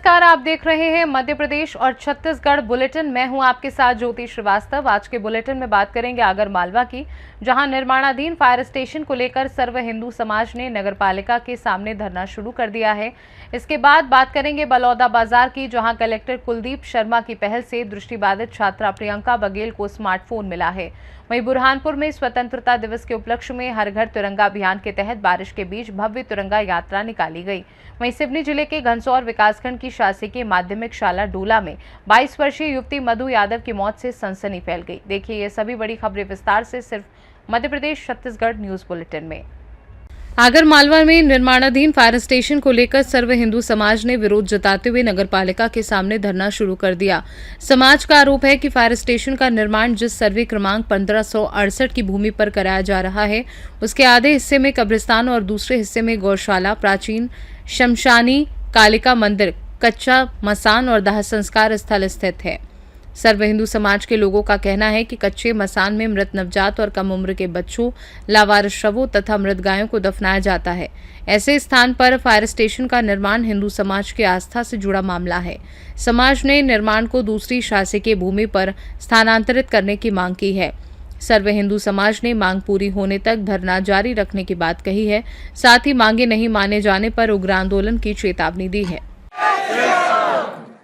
नमस्कार, आप देख रहे हैं मध्य प्रदेश और छत्तीसगढ़ बुलेटिन। मैं हूं आपके साथ ज्योति श्रीवास्तव। आज के बुलेटिन में बात करेंगे आगर मालवा की, जहां निर्माणाधीन फायर स्टेशन को लेकर सर्व हिंदू समाज ने नगरपालिका के सामने धरना शुरू कर दिया है। इसके बाद बात करेंगे बलौदा बाजार की, जहां कलेक्टर कुलदीप शर्मा की पहल से दृष्टिबाधित छात्रा प्रियंका बघेल को स्मार्टफोन मिला है। वहीं बुरहानपुर में स्वतंत्रता दिवस के उपलक्ष्य में हर घर तिरंगा अभियान के तहत बारिश के बीच भव्य तिरंगा यात्रा निकाली गई। वहीं सिवनी जिले के घनसौर विकासखंड की शासकीय माध्यमिक शाला डोला में 22 वर्षीय युवती मधु यादव की मौत से सनसनी फैल गई। देखिए ये सभी बड़ी खबरें विस्तार से सिर्फ मध्य प्रदेश छत्तीसगढ़ न्यूज बुलेटिन में। आगर मालवा में निर्माणाधीन फायर स्टेशन को लेकर सर्व हिंदू समाज ने विरोध जताते हुए नगरपालिका के सामने धरना शुरू कर दिया। समाज का आरोप है कि फायर स्टेशन का निर्माण जिस सर्वे क्रमांक 1568 की भूमि पर कराया जा रहा है, उसके आधे हिस्से में कब्रिस्तान और दूसरे हिस्से में गौशाला, प्राचीन शमशानी, कालिका मंदिर, कच्चा मसान और दाह संस्कार स्थल स्थित है। सर्व हिंदू समाज के लोगों का कहना है कि कच्चे मसान में मृत नवजात और कम उम्र के बच्चों, लावारिस शवों तथा मृत गायों को दफनाया जाता है। ऐसे स्थान पर फायर स्टेशन का निर्माण हिंदू समाज की आस्था से जुड़ा मामला है। समाज ने निर्माण को दूसरी शासकीय भूमि पर स्थानांतरित करने की मांग की है। सर्व हिंदू समाज ने मांग पूरी होने तक धरना जारी रखने की बात कही है। साथ ही मांगे नहीं माने जाने पर उग्र आंदोलन की चेतावनी दी है।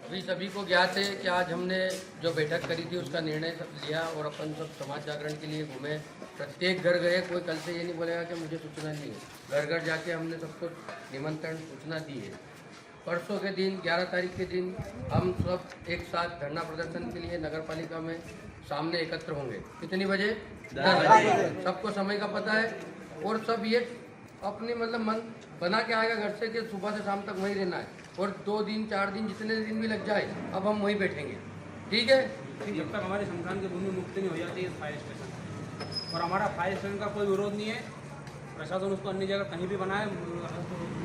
अभी सभी को ज्ञात है कि आज हमने जो बैठक करी थी उसका निर्णय लिया और अपन सब समाज जागरण के लिए घूमे। प्रत्येक घर गए, कोई कल से ये नहीं बोलेगा कि मुझे सूचना नहीं है। घर घर जाके हमने सबको निमंत्रण सूचना दी है। परसों के दिन 11 तारीख के दिन हम सब एक साथ धरना प्रदर्शन के लिए नगर पालिका में सामने एकत्र होंगे। कितनी बजे? 10 बजे। सबको समय का पता है और सब ये अपने मन बना के आएगा घर से कि सुबह से शाम तक वहीं रहना है और 2 दिन 4 दिन जितने दिन भी लग जाए अब हम वहीं बैठेंगे। ठीक है? जब तक हमारे शमशान की भूमि मुक्त नहीं हो जाती है फायर स्टेशन, और हमारा फायर स्टेशन का कोई विरोध नहीं है। प्रशासन उसको अन्य जगह कहीं भी बनाए,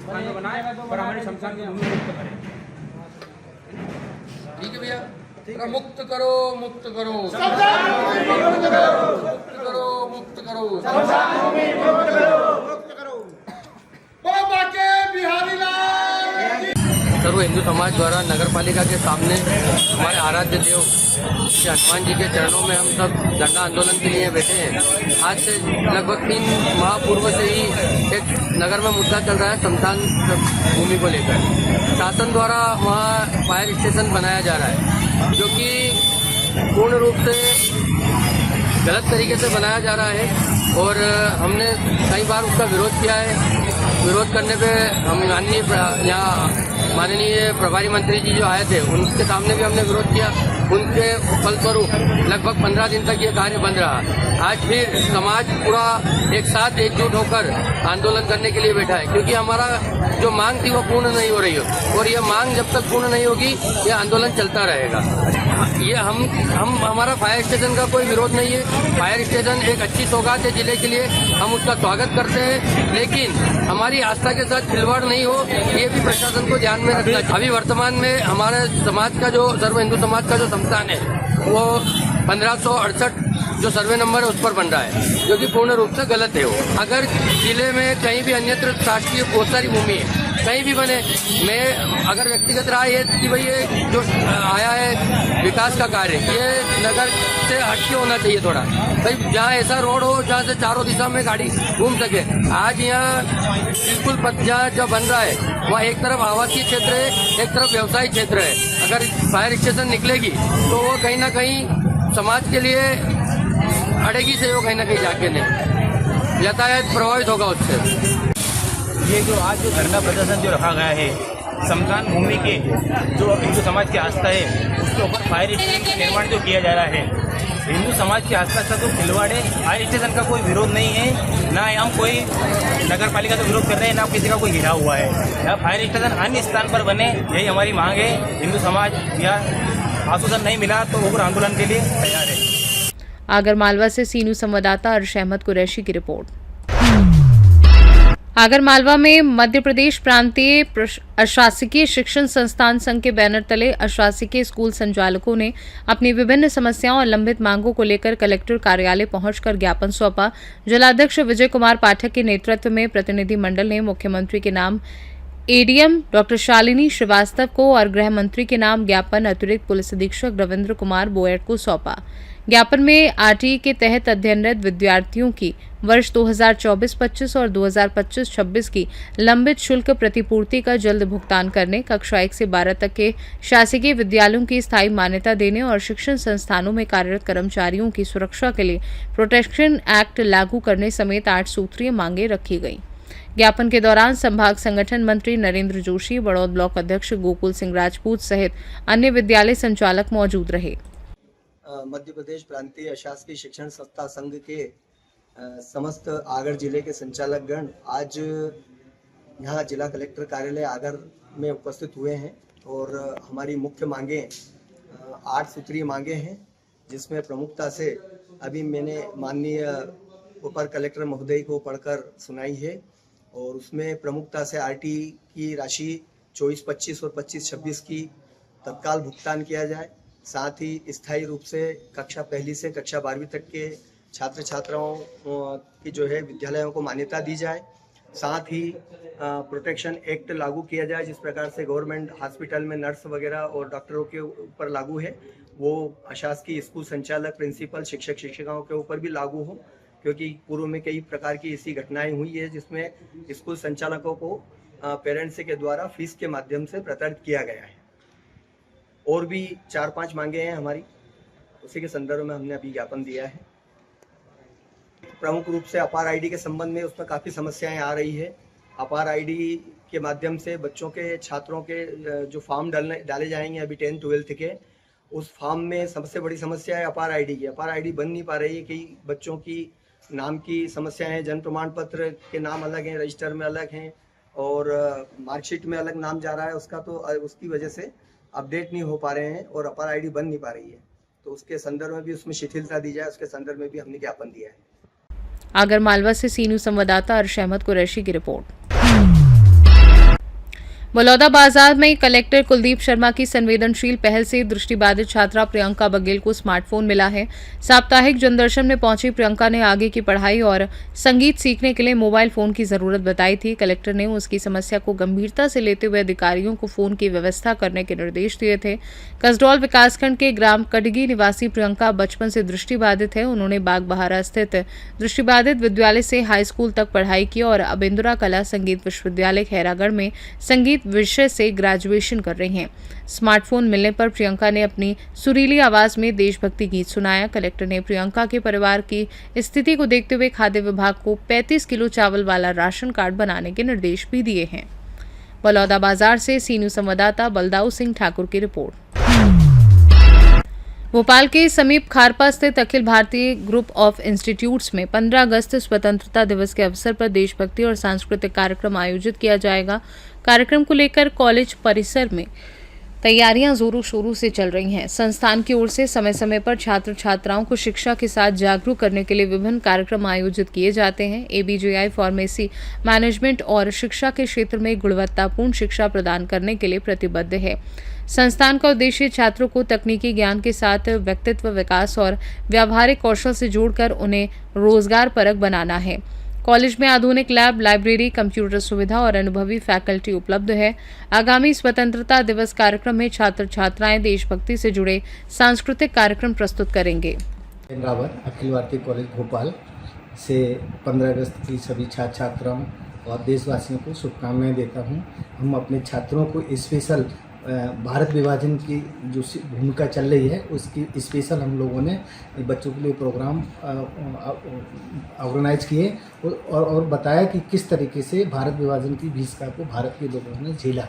स्थान में बनाए, पर हमारी शमशान की भूमि मुक्त करे। ठीक है भैया? मुक्त करो, मुक्त करो, मुक्त करो, मुक्त करो, सर्व हिंदू समाज द्वारा नगर पालिका के सामने हमारे आराध्य देव श्री हनुमान जी के चरणों में हम सब धरना आंदोलन के लिए बैठे हैं। आज से लगभग 3 माह पूर्व से ही एक नगर में मुद्दा चल रहा है शमशान भूमि को लेकर। शासन द्वारा वहाँ फायर स्टेशन बनाया जा रहा है, जो कि पूर्ण रूप से गलत तरीके से बनाया जा रहा है और हमने कई बार उसका विरोध किया है। विरोध करने पे हम माननीय प्रभारी मंत्री जी जो आए थे उनके सामने भी हमने विरोध किया। उनके फलस्वरूप लगभग 15 दिन तक ये कार्य बंद रहा। आज फिर समाज पूरा एक साथ एकजुट होकर आंदोलन करने के लिए बैठा है, क्योंकि हमारा जो मांग थी वो पूर्ण नहीं हो रही हो और ये मांग जब तक पूर्ण नहीं होगी ये आंदोलन चलता रहेगा। ये हमारा फायर स्टेशन का कोई विरोध नहीं है। फायर स्टेशन एक अच्छी सौगात है जिले के लिए, हम उसका स्वागत करते हैं, लेकिन हमारी आस्था के साथ खिलवाड़ नहीं हो ये भी प्रशासन को ध्यान में रखना चाहिए। अभी वर्तमान में हमारे समाज का जो सर्व हिंदू समाज का जो शमशान है वो 1568 जो सर्वे नंबर है उस पर बन रहा है, जो कि पूर्ण रूप से गलत है। वो अगर जिले में कहीं भी अन्यत्र शासकीय बहुत सारी भूमि है, कहीं भी बने, मैं अगर व्यक्तिगत राय है कि भाई ये जो आया है विकास का कार्य ये नगर से हटके होना चाहिए थोड़ा। भाई जहाँ ऐसा रोड हो जहाँ से चारों दिशा में गाड़ी घूम सके। आज यहाँ बिल्कुल जहाँ बन रहा है वहाँ एक तरफ आवासीय क्षेत्र है, एक तरफ व्यवसायिक क्षेत्र है। अगर फायर स्टेशन निकलेगी तो वो कहीं ना कहीं समाज के लिए अड़ेगी से, वो कहीं ना कहीं जाके नहीं, यातायात प्रभावित होगा उससे। ये जो आज जो धरना प्रदर्शन जो रखा गया है शमशान भूमि के जो हिंदू समाज की आस्था है उसके ऊपर फायर स्टेशन का निर्माण जो किया जा रहा है, हिंदू समाज की आस्था का तो खिलवाड़ है। फायर स्टेशन का कोई विरोध नहीं है, ना हम कोई नगर पालिका का विरोध कर रहे हैं, ना किसी का कोई घिरा हुआ है। यहाँ फायर स्टेशन अन्य स्थान पर बने, यही हमारी मांग है। हिंदू समाज या आश्वासन नहीं मिला तो उग्र आंदोलन के लिए तैयार है। आगर मालवा से सीनू संवाददाता अर्श अहमद कुरैशी की रिपोर्ट। आगर मालवा में मध्य प्रदेश प्रांतीय अशासकीय शिक्षण संस्थान संघ के बैनर तले अशासकीय स्कूल संचालकों ने अपनी विभिन्न समस्याओं और लंबित मांगों को लेकर कलेक्टर कार्यालय पहुंचकर ज्ञापन सौंपा। जिलाध्यक्ष विजय कुमार पाठक के नेतृत्व में प्रतिनिधि मंडल ने मुख्यमंत्री के नाम एडीएम डॉक्टर शालिनी श्रीवास्तव को और गृह मंत्री के नाम ज्ञापन अतिरिक्त पुलिस अधीक्षक रविंद्र कुमार बोयट को सौंपा। ज्ञापन में आरटीई के तहत अध्ययनरत विद्यार्थियों की वर्ष 2024-25 और 2025-26 की लंबित शुल्क प्रतिपूर्ति का जल्द भुगतान करने, कक्षा 1 से 12 तक के शासकीय विद्यालयों की स्थायी मान्यता देने और शिक्षण संस्थानों में कार्यरत कर्मचारियों की सुरक्षा के लिए प्रोटेक्शन एक्ट लागू करने समेत 8 सूत्रीय मांगे रखी गई। ज्ञापन के दौरान संभाग संगठन मंत्री नरेंद्र जोशी, बड़ौद ब्लॉक अध्यक्ष गोकुल सिंह राजपूत सहित अन्य विद्यालय संचालक मौजूद रहे। मध्य प्रदेश प्रांतीय अशासकीय शिक्षण संस्था संघ के समस्त आगर जिले के संचालक गण आज यहाँ जिला कलेक्टर कार्यालय आगर में उपस्थित हुए हैं और हमारी मुख्य मांगे 8 सूत्रीय मांगे हैं, जिसमें प्रमुखता से अभी मैंने माननीय अपर कलेक्टर महोदय को पढ़कर सुनाई है और उसमें प्रमुखता से आरटीई की राशि 24-25 और 25-26 की तत्काल भुगतान किया जाए। साथ ही स्थायी रूप से कक्षा 1 से कक्षा 12वीं तक के छात्र छात्राओं की जो है विद्यालयों को मान्यता दी जाए। साथ ही प्रोटेक्शन एक्ट लागू किया जाए, जिस प्रकार से गवर्नमेंट हॉस्पिटल में नर्स वगैरह और डॉक्टरों के ऊपर लागू है, वो अशासकीय स्कूल संचालक, प्रिंसिपल, शिक्षक शिक्षिकाओं के ऊपर भी लागू हो, क्योंकि पूर्व में कई प्रकार की ऐसी घटनाएं हुई है जिसमें स्कूल संचालकों को पेरेंट्स के द्वारा फीस के माध्यम से प्रताड़ित किया गया है। और भी 4-5 मांगे हैं हमारी, उसी के संदर्भ में हमने अभी ज्ञापन दिया है। प्रमुख रूप से अपार आईडी के संबंध में उसमें काफ़ी समस्याएं आ रही है। अपार आईडी के माध्यम से बच्चों के, छात्रों के जो फॉर्म डाले जाएंगे अभी 10-12 के, उस फॉर्म में सबसे बड़ी समस्या है अपार आईडी की। अपार आईडी बन नहीं पा रही है। कई बच्चों की नाम की समस्याएं हैं, जन्म प्रमाण पत्र के नाम अलग हैं, रजिस्टर में अलग हैं और मार्कशीट में अलग नाम जा रहा है उसका, तो उसकी वजह से अपडेट नहीं हो पा रहे हैं और अपार आईडी बन नहीं पा रही है। तो उसके संदर्भ में भी उसमें शिथिलता दी जाए, उसके संदर्भ में भी हमने ज्ञापन दिया है। आगर मालवा से सीनू संवाददाता अर्श अहमद कुरैशी की रिपोर्ट। बलौदा बाजार में कलेक्टर कुलदीप शर्मा की संवेदनशील पहल से दृष्टिबाधित छात्रा प्रियंका बघेल को स्मार्टफोन मिला है। साप्ताहिक जनदर्शन में पहुंची प्रियंका ने आगे की पढ़ाई और संगीत सीखने के लिए मोबाइल फोन की जरूरत बताई थी। कलेक्टर ने उसकी समस्या को गंभीरता से लेते हुए अधिकारियों को फोन की व्यवस्था करने के निर्देश दिए थे। कसडौल विकासखंड के ग्राम कटगी निवासी प्रियंका बचपन से दृष्टिबाधित है। उन्होंने बागबहारा स्थित दृष्टिबाधित विद्यालय से हाई स्कूल तक पढ़ाई की और अब इंदिरा कला संगीत विश्वविद्यालय खैरागढ़ में संगीत विषय से ग्रेजुएशन कर रही हैं। स्मार्टफोन मिलने पर प्रियंका ने अपनी सुरीली आवाज में देशभक्ति गीत सुनाया। कलेक्टर ने प्रियंका के परिवार की स्थिति को देखते हुए खाद्य विभाग को 35 किलो चावल वाला राशन कार्ड बनाने के निर्देश भी दिए हैं। बलौदा बाजार से सीनू संवाददाता बलदाऊ सिंह ठाकुर की रिपोर्ट। भोपाल के समीप खारपा स्थित Akhil Bharatiya group of institutes में 15 अगस्त स्वतंत्रता दिवस के अवसर पर देशभक्ति और सांस्कृतिक कार्यक्रम आयोजित किया जाएगा। कार्यक्रम को लेकर कॉलेज परिसर में तैयारियां जोरों शोरों से चल रही हैं। संस्थान की ओर से समय समय पर छात्र छात्राओं को शिक्षा के साथ जागरूक करने के लिए विभिन्न कार्यक्रम आयोजित किए जाते हैं। ABJI फार्मेसी, मैनेजमेंट और शिक्षा के क्षेत्र में गुणवत्तापूर्ण शिक्षा प्रदान करने के लिए प्रतिबद्ध है। संस्थान का उद्देश्य छात्रों को तकनीकी ज्ञान के साथ व्यक्तित्व विकास और व्यावहारिक कौशल से जोड़कर उन्हें रोजगार परक बनाना है। कॉलेज में आधुनिक लैब, लाइब्रेरी, कंप्यूटर सुविधा और अनुभवी फैकल्टी उपलब्ध है। आगामी स्वतंत्रता दिवस कार्यक्रम में छात्र छात्राएं देशभक्ति से जुड़े सांस्कृतिक कार्यक्रम प्रस्तुत करेंगे। रावत, अखिल भारतीय कॉलेज भोपाल से 15 अगस्त की सभी छात्र छात्राओं और देशवासियों को शुभकामनाएं देता हूं। हम अपने छात्रों को स्पेशल भारत विभाजन की जो भूमिका चल रही है उसकी स्पेशल हम लोगों ने बच्चों के लिए प्रोग्राम ऑर्गेनाइज किए और बताया कि किस तरीके से भारत विभाजन की भीषका को भारत के लोगों ने झेला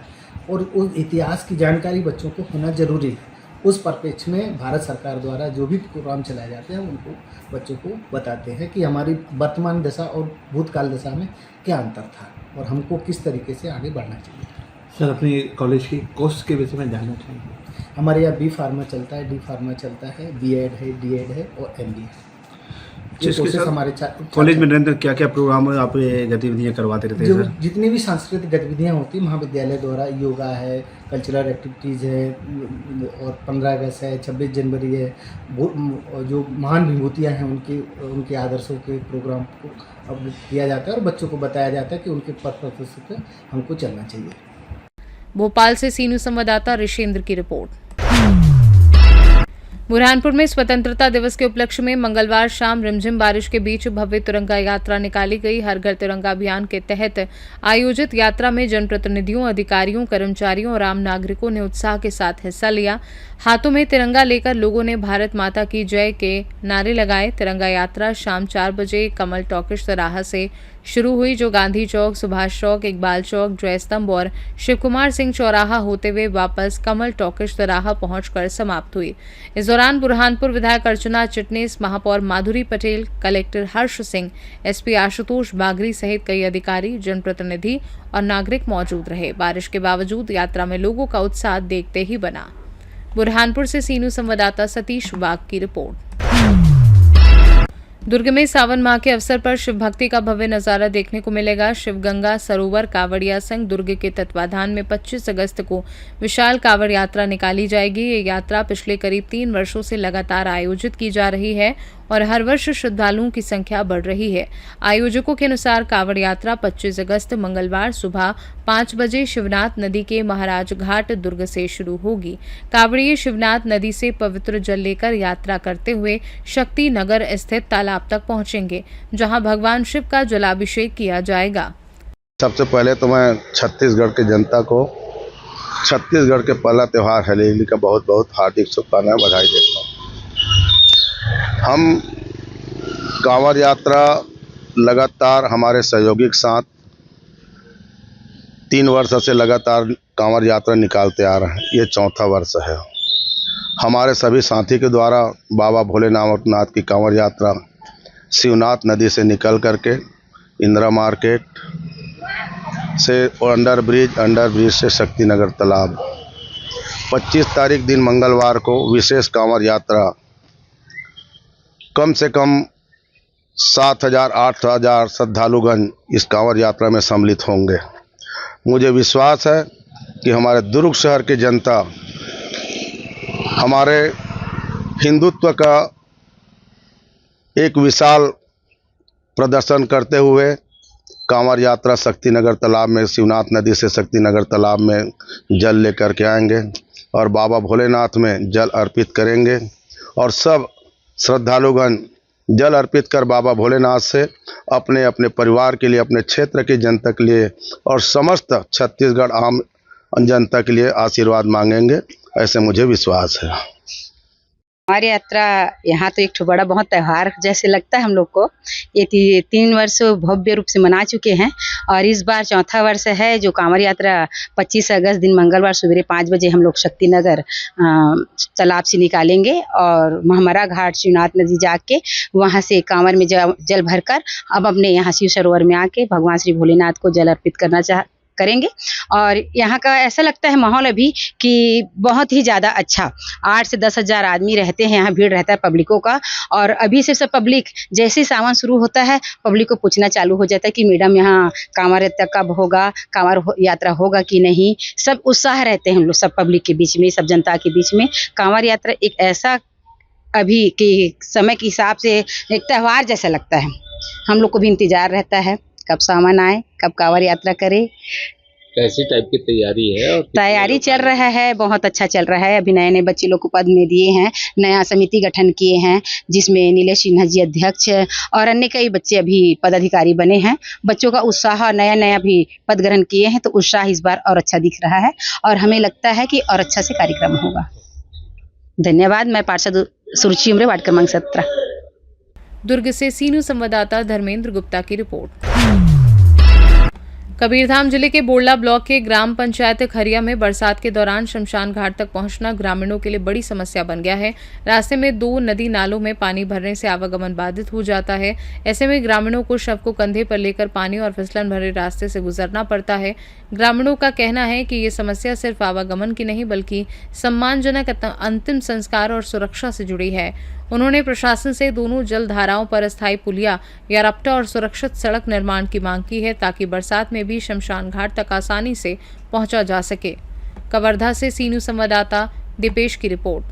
और उस इतिहास की जानकारी बच्चों को होना जरूरी है। उस परिप्रेक्ष्य में भारत सरकार द्वारा जो भी प्रोग्राम चलाए जाते हैं उनको बच्चों को बताते हैं कि हमारी वर्तमान दशा और भूतकाल दशा में क्या अंतर था और हमको किस तरीके से आगे बढ़ना चाहिए। सर, अपने कॉलेज की कोर्स के विषय में जानना चाहिए। हमारे यहाँ B फार्मा चलता है, D फार्मा चलता है, B.Ed है, D.Ed है और MBA। हमारे कॉलेज में निरंतर क्या क्या प्रोग्राम आप गतिविधियाँ करवाते रहते हैं? सर, जितनी भी सांस्कृतिक गतिविधियाँ होती हैं महाविद्यालय द्वारा, योगा है, कल्चरल एक्टिविटीज़ है और 15 अगस्त है, 26 जनवरी है, जो महान विभूतियाँ हैं उनके आदर्शों के प्रोग्राम को अब किया जाता है और बच्चों को बताया जाता है कि उनके पथ प्रदर्शन पे हमको चलना चाहिए। भोपाल से सीनू संवाददाता ऋषेंद्र की रिपोर्ट। बुरहानपुर में स्वतंत्रता दिवस के उपलक्ष्य में मंगलवार शाम रिमझिम बारिश के बीच भव्य तिरंगा यात्रा निकाली गई। हर घर तिरंगा अभियान के तहत आयोजित यात्रा में जनप्रतिनिधियों, अधिकारियों, कर्मचारियों और आम नागरिकों ने उत्साह के साथ हिस्सा लिया। हाथों में तिरंगा लेकर लोगों ने भारत माता की जय के नारे लगाए। तिरंगा यात्रा शाम 4 बजे कमल टॉकीज चौराहा से शुरू हुई, जो गांधी चौक, सुभाष चौक, इकबाल चौक, जय स्तंभ और शिव कुमार सिंह चौराहा होते हुए वापस कमल टॉकीज चौराहा पहुंचकर समाप्त हुई। इस दौरान बुरहानपुर विधायक अर्चना चिटनीस, महापौर माधुरी पटेल, कलेक्टर हर्ष सिंह, एसपी आशुतोष बागरी सहित कई अधिकारी, जनप्रतिनिधि और नागरिक मौजूद रहे। बारिश के बावजूद यात्रा में लोगों का उत्साह देखते ही बना। बुरहानपुर से सीनू संवाददाता सतीश वाघ की रिपोर्ट। दुर्ग में सावन माह के अवसर पर शिव भक्ति का भव्य नजारा देखने को मिलेगा। शिवगंगा सरोवर कांवड़िया संघ दुर्ग के तत्वाधान में 25 अगस्त को विशाल कांवड़ यात्रा निकाली जाएगी। ये यात्रा पिछले करीब 3 वर्षों से लगातार आयोजित की जा रही है और हर वर्ष श्रद्धालुओं की संख्या बढ़ रही है। आयोजकों के अनुसार कांवड़ यात्रा 25 अगस्त मंगलवार सुबह 5 बजे शिवनाथ नदी के महाराज घाट दुर्ग से शुरू होगी। कांवड़िये शिवनाथ नदी से पवित्र जल लेकर यात्रा करते हुए शक्ति नगर स्थित तालाब तक पहुंचेंगे, जहां भगवान शिव का जलाभिषेक किया जाएगा। सबसे पहले तो मैं छत्तीसगढ़ की जनता को छत्तीसगढ़ के पहला त्यौहार हरेली का बहुत बहुत हार्दिक शुभकामनाएं, बधाई देता हूँ। हम कांवड़ यात्रा लगातार हमारे सहयोगी के साथ 3 वर्ष से लगातार कांवड़ यात्रा निकालते आ रहे हैं। ये 4था वर्ष है। हमारे सभी साथी के द्वारा बाबा भोलेनाथ की कांवड़ यात्रा शिवनाथ नदी से निकल करके इंदिरा मार्केट से अंडर ब्रिज से शक्तिनगर तालाब, 25 तारीख दिन मंगलवार को विशेष कांवड़ यात्रा कम से कम 7,000-8,000 श्रद्धालुगण इस कांवड़ यात्रा में सम्मिलित होंगे। मुझे विश्वास है कि हमारे दुर्ग शहर की जनता हमारे हिंदुत्व का एक विशाल प्रदर्शन करते हुए कांवड़ यात्रा शक्तिनगर तालाब में, शिवनाथ नदी से शक्तिनगर तालाब में जल लेकर के आएंगे और बाबा भोलेनाथ में जल अर्पित करेंगे और सब श्रद्धालुगण जल अर्पित कर बाबा भोलेनाथ से अपने अपने परिवार के लिए, अपने क्षेत्र की जनता के लिए और समस्त छत्तीसगढ़ आम जनता के लिए आशीर्वाद मांगेंगे, ऐसे मुझे विश्वास है। हमारी यात्रा यहाँ तो एक बड़ा बहुत त्यौहार जैसे लगता है हम लोग को। ये 3 वर्ष भव्य रूप से मना चुके हैं और इस बार 4था वर्ष है जो कांवड़ यात्रा 25 अगस्त दिन मंगलवार सवेरे 5 बजे हम लोग शक्तिनगर तालाब से निकालेंगे और महमरा घाट शिवनाथ नदी जाके वहाँ से कांवड़ में जल भरकर अब अपने यहाँ शिव सरोवर में आके भगवान श्री भोलेनाथ को जल अर्पित करेंगे। और यहाँ का ऐसा लगता है माहौल अभी कि बहुत ही ज़्यादा अच्छा, 8 से 10 हज़ार आदमी रहते हैं, यहाँ भीड़ रहता है पब्लिकों का। और अभी से सब पब्लिक जैसे ही सावन शुरू होता है पब्लिक को पूछना चालू हो जाता है कि मैडम यहाँ कांवड़ यात्रा कब होगा, कांवड़ यात्रा होगा कि नहीं। सब उत्साह रहते हैं हम लोग सब पब्लिक के बीच में, सब जनता के बीच में। कांवड़ यात्रा एक ऐसा अभी के समय के हिसाब से एक त्यौहार जैसा लगता है। हम लोग को भी इंतजार रहता है कब सावन आए, कब कांवड़ यात्रा करे। कैसी टाइप की तैयारी है? और तैयारी चल रहा है, बहुत अच्छा चल रहा है। अभी नए नए बच्चे लोग को पद में दिए हैं, नया समिति गठन किए हैं जिसमें नीलेश सिन्हा जी अध्यक्ष और अन्य कई बच्चे अभी पदाधिकारी बने हैं। बच्चों का उत्साह नया नया भी पद ग्रहण किए हैं तो उत्साह इस बार और अच्छा दिख रहा है और हमें लगता है कि और अच्छा से कार्यक्रम होगा। धन्यवाद। मैं पार्षद सुरुचि उमरे, वार्ड क्रमांक 17। दुर्ग से सीनू संवाददाता धर्मेंद्र गुप्ता की रिपोर्ट। कबीरधाम जिले के बोड़ला ब्लॉक के ग्राम पंचायत खरिया में बरसात के दौरान शमशान घाट तक पहुंचना ग्रामीणों के लिए बड़ी समस्या बन गया है। रास्ते में 2 नदी नालों में पानी भरने से आवागमन बाधित हो जाता है। ऐसे में ग्रामीणों को शव को कंधे पर लेकर पानी और फिसलन भरे रास्ते से गुजरना पड़ता है। ग्रामीणों का कहना है कि ये समस्या सिर्फ आवागमन की नहीं बल्कि सम्मानजनक अंतिम संस्कार और सुरक्षा से जुड़ी है। उन्होंने प्रशासन से दोनों जल धाराओं पर अस्थायी पुलिया या रपटा और सुरक्षित सड़क निर्माण की मांग की है ताकि बरसात में भी शमशान घाट तक आसानी से पहुंचा जा सके। कवर्धा से सीनू संवाददाता दीपेश की रिपोर्ट।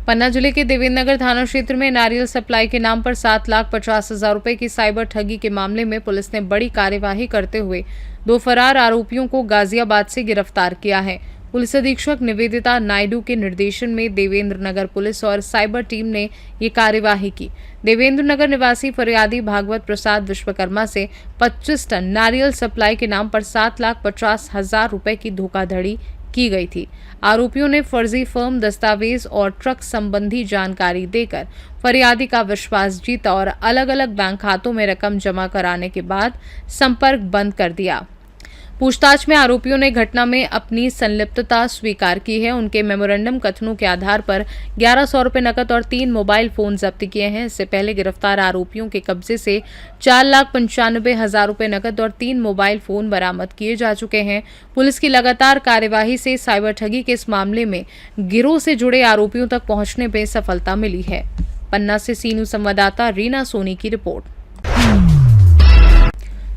पन्ना जिले के देवेंद्र नगर थाना क्षेत्र में नारियल सप्लाई के नाम पर 7,50,000 रुपए की साइबर ठगी के मामले में पुलिस ने बड़ी कार्यवाही करते हुए 2 फरार आरोपियों को गाजियाबाद से गिरफ्तार किया है। पुलिस अधीक्षक निवेदिता नायडू के निर्देशन में देवेंद्र नगर पुलिस और साइबर टीम ने ये कार्यवाही की। देवेंद्र नगर निवासी फरियादी भागवत प्रसाद विश्वकर्मा से 25 टन नारियल सप्लाई के नाम पर 7,50,000 रुपए की धोखाधड़ी की गई थी। आरोपियों ने फर्जी फर्म, दस्तावेज और ट्रक संबंधी जानकारी देकर फरियादी का विश्वास जीता और अलग अलग बैंक खातों में रकम जमा कराने के बाद संपर्क बंद कर दिया। पूछताछ में आरोपियों ने घटना में अपनी संलिप्तता स्वीकार की है। उनके मेमोरेंडम कथनों के आधार पर 1,100 रुपए नकद और 3 मोबाइल फोन जब्त किए हैं। इससे पहले गिरफ्तार आरोपियों के कब्जे से 4,95,000 रुपए नकद और 3 मोबाइल फोन बरामद किए जा चुके हैं। पुलिस की लगातार कार्यवाही से साइबर ठगी के इस मामले में गिरोह से जुड़े आरोपियों तक पहुंचने में सफलता मिली है। पन्ना से सीनू संवाददाता रीना सोनी की रिपोर्ट।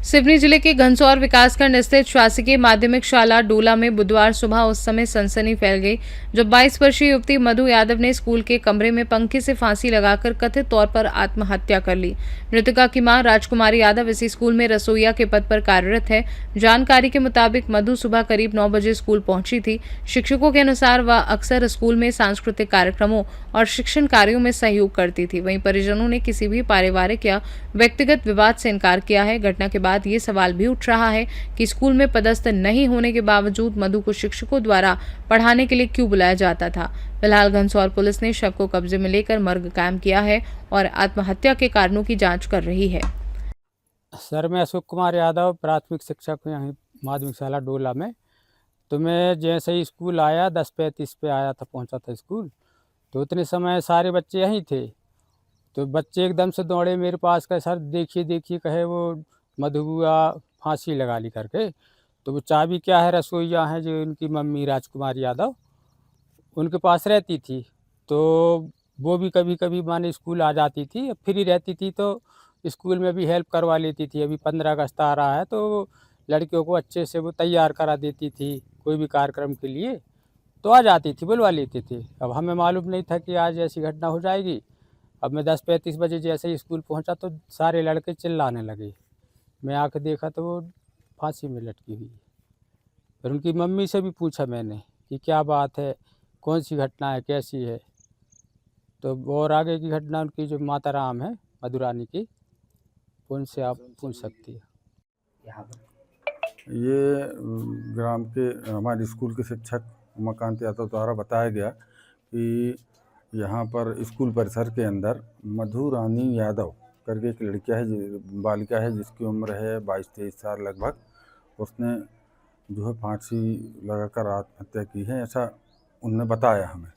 सिवनी जिले के घनसौर विकासखंड स्थित शासकीय माध्यमिक शाला डोला में बुधवार सुबह उस समय सनसनी फैल गई जब 22 वर्षीय युवती मधु यादव ने स्कूल के कमरे में पंखे से फांसी लगाकर कथित तौर पर आत्महत्या कर ली। मृतका की मां राजकुमारी यादव इसी स्कूल में रसोइया के पद पर कार्यरत है। जानकारी के मुताबिक मधु सुबह करीब 9 बजे स्कूल पहुंची थी। शिक्षकों के अनुसार वह अक्सर स्कूल में सांस्कृतिक कार्यक्रमों और शिक्षण कार्यों में सहयोग करती थी। वहीं परिजनों ने किसी भी पारिवारिक या व्यक्तिगत विवाद से इनकार किया है। घटना के बाद ये सवाल भी उठ रहा है कि स्कूल में पदस्थ नहीं होने के बावजूद मधु को शिक्षकों द्वारा पढ़ाने के लिए क्यों बुलाया जाता था। फिलहाल घनसौर पुलिस ने शव को कब्जे में लेकर मर्ग कायम किया है और आत्महत्या के कारणों की जांच कर रही है। सर, मैं अशोक कुमार यादव, प्राथमिक शिक्षक हूँ यहाँ माध्यमिक शाला डोला में। तो मैं जैसे ही स्कूल आया 10:35 पे आया था, पहुँचा था स्कूल, तो उतने समय सारे बच्चे यहीं थे। तो बच्चे एकदम से दौड़े मेरे पास, कहे सर देखिए देखिए, कहे वो मधु बुआ फांसी लगा ली करके। तो वो चाबी क्या है, रसोइया है जो उनकी मम्मी राजकुमारी यादव उनके पास रहती थी। तो वो भी कभी कभी माने स्कूल आ जाती थी, फ्री रहती थी तो स्कूल में भी हेल्प करवा लेती थी। अभी 15 अगस्त आ रहा है तो लड़कियों को अच्छे से वो तैयार करा देती थी, कोई भी कार्यक्रम के लिए तो आ जाती थी, बुलवा लेते थे। अब हमें मालूम नहीं था कि आज ऐसी घटना हो जाएगी। अब मैं 10:35 बजे जैसे ही स्कूल पहुंचा तो सारे लड़के चिल्लाने लगे। मैं आके देखा तो वो फांसी में लटकी हुई है। फिर उनकी मम्मी से भी पूछा मैंने कि क्या बात है, कौन सी घटना है, कैसी है। तो और आगे की घटना उनकी जो माता राम है मधुरानी की, उनसे आप पूछ सकती है। ये ग्राम के हमारे स्कूल के शिक्षक उमाकांत यादव द्वारा बताया गया कि यहाँ पर स्कूल परिसर के अंदर मधु रानी यादव करके एक लड़किया है, बालिका है, जिसकी उम्र है 22-23 साल लगभग। उसने जो है फांसी लगाकर आत्महत्या की है, ऐसा उनने बताया हमें।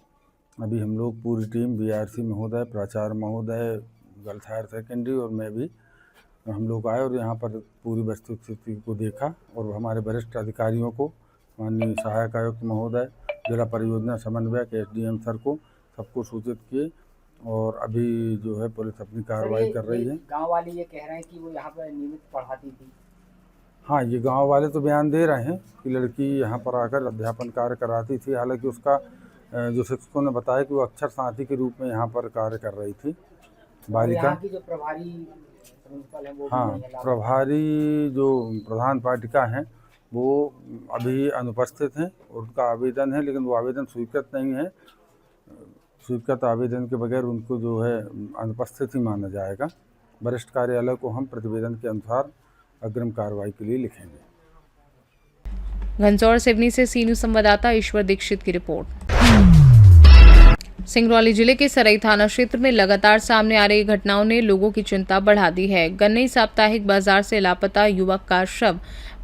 अभी हम लोग पूरी टीम BRC महोदय, प्राचार्य महोदय, गर्ल्स हायर सेकेंडरी और मैं भी, हम लोग आए और यहाँ पर पूरी वस्तुस्थिति को देखा और हमारे वरिष्ठ अधिकारियों को, माननीय सहायक आयुक्त महोदय, जिला परियोजना समन्वयक SDM सर को, सबको सूचित किए और अभी जो है पुलिस अपनी कार्रवाई कर रही है। गांव वाले ये कह रहे हैं कि वो यहाँ पर नियमित पढ़ाती थी। हाँ, ये गांव वाले तो बयान दे रहे हैं कि लड़की यहाँ पर आकर अध्यापन कार्य कराती थी। हालांकि उसका जो शिक्षकों ने बताया कि वो अक्षर साथी के रूप में यहाँ पर कार्य कर रही थी बालिका। यहाँ की जो प्रभारी प्रिंसिपल है वो हाँ, प्रभारी जो प्रधान पाठिका हैं वो अभी अनुपस्थित हैं। उनका आवेदन है लेकिन वो आवेदन स्वीकृत नहीं है। स्वीकृत आवेदन के बगैर उनको जो है अनुपस्थित ही माना जाएगा। वरिष्ठ कार्यालय को हम प्रतिवेदन के अनुसार अग्रिम कार्रवाई के लिए लिखेंगे। घनसौर सिवनी से सीनू संवाददाता ईश्वर दीक्षित की रिपोर्ट। सिंगरौली जिले के सरई थाना क्षेत्र में लगातार सामने आ रही घटनाओं ने लोगों की चिंता बढ़ा दी है। गन्नई साप्ताहिक बाजार से लापता युवक का शव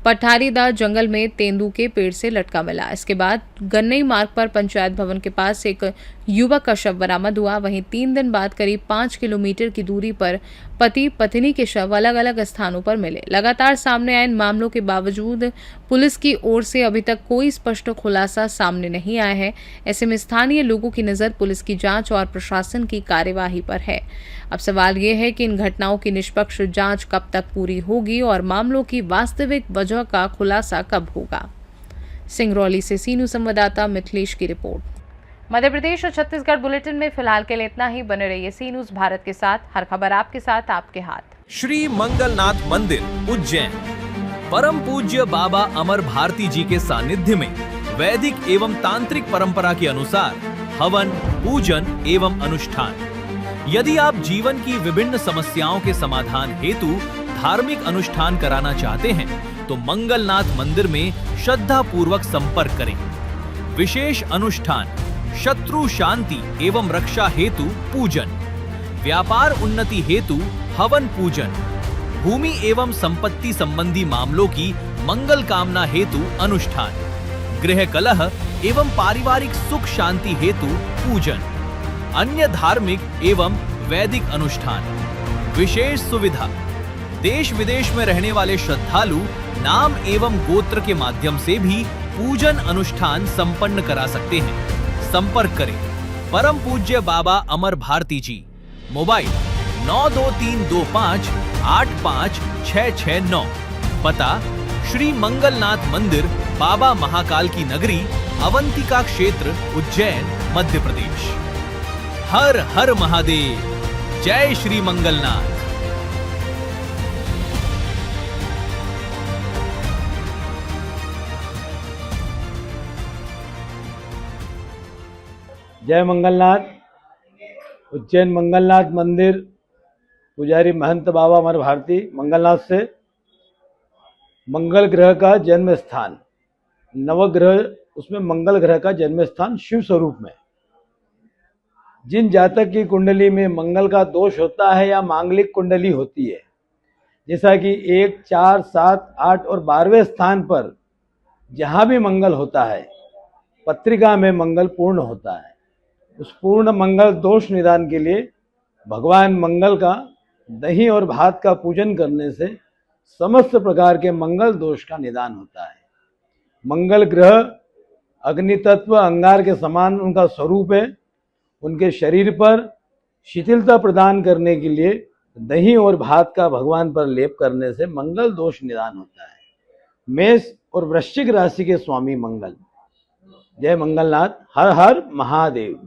पठारीदा जंगल में तेंदू के पेड़ से लटका मिला। इसके बाद गन्नई मार्ग पर पंचायत भवन के पास एक युवक का शव बरामद हुआ। वहीं 3 दिन बाद करीब 5 किलोमीटर की दूरी पर पति पत्नी के शव अलग अलग स्थानों पर मिले। लगातार सामने आए इन मामलों के बावजूद पुलिस की ओर से अभी तक कोई स्पष्ट खुलासा सामने नहीं आया है। ऐसे में स्थानीय लोगों की नजर पुलिस की जांच और प्रशासन की कार्यवाही पर है। अब सवाल ये है कि इन घटनाओं की निष्पक्ष जांच कब तक पूरी होगी और मामलों की वास्तविक वजह का खुलासा कब होगा। सिंगरौली से सीनू संवाददाता मिथिलेश की रिपोर्ट। मध्य प्रदेश और छत्तीसगढ़ बुलेटिन में फिलहाल के लिए इतना ही। बने रहिए सी न्यूज भारत के साथ, हर खबर आपके साथ, आपके हाथ। श्री मंगलनाथ मंदिर उज्जैन। परम पूज्य बाबा अमर भारती जी के सानिध्य में वैदिक एवं तांत्रिक परंपरा के अनुसार हवन, पूजन एवं अनुष्ठान। यदि आप जीवन की विभिन्न समस्याओं के समाधान हेतु धार्मिक अनुष्ठान कराना चाहते हैं तो मंगलनाथ मंदिर में श्रद्धा पूर्वक संपर्क करें। विशेष अनुष्ठान, शत्रु शांति एवं रक्षा हेतु पूजन, व्यापार उन्नति हेतु हवन पूजन, भूमि एवं संपत्ति संबंधी मामलों की मंगल कामना हेतु अनुष्ठान, गृह कलह एवं पारिवारिक सुख शांति हेतु पूजन, अन्य धार्मिक एवं वैदिक अनुष्ठान। विशेष सुविधा, देश विदेश में रहने वाले श्रद्धालु नाम एवं गोत्र के माध्यम से भी पूजन अनुष्ठान संपन्न करा सकते हैं। संपर्क करें परम पूज्य बाबा अमर भारती जी। मोबाइल 92325 85669। पता श्री मंगलनाथ मंदिर, बाबा महाकाल की नगरी, अवंतिका क्षेत्र, उज्जैन, मध्य प्रदेश। हर हर महादेव, जय श्री मंगलनाथ। जय मंगलनाथ। उज्जैन मंगलनाथ मंदिर, पुजारी महंत बाबा अमर भारती मंगलनाथ से। मंगल ग्रह का जन्म स्थान, नवग्रह, उसमें मंगल ग्रह का जन्म स्थान शिव स्वरूप में। जिन जातक की कुंडली में मंगल का दोष होता है या मांगलिक कुंडली होती है, जैसा कि 1, 4, 7, 8 और 12वें स्थान पर जहाँ भी मंगल होता है, पत्रिका में मंगल पूर्ण होता है। उस पूर्ण मंगल दोष निदान के लिए भगवान मंगल का दही और भात का पूजन करने से समस्त प्रकार के मंगल दोष का निदान होता है। मंगल ग्रह अग्नि तत्व अंगार के समान उनका स्वरूप है। उनके शरीर पर शिथिलता प्रदान करने के लिए दही और भात का भगवान पर लेप करने से मंगल दोष निदान होता है। मेष और वृश्चिक राशि के स्वामी मंगल। जय मंगलनाथ। हर हर महादेव।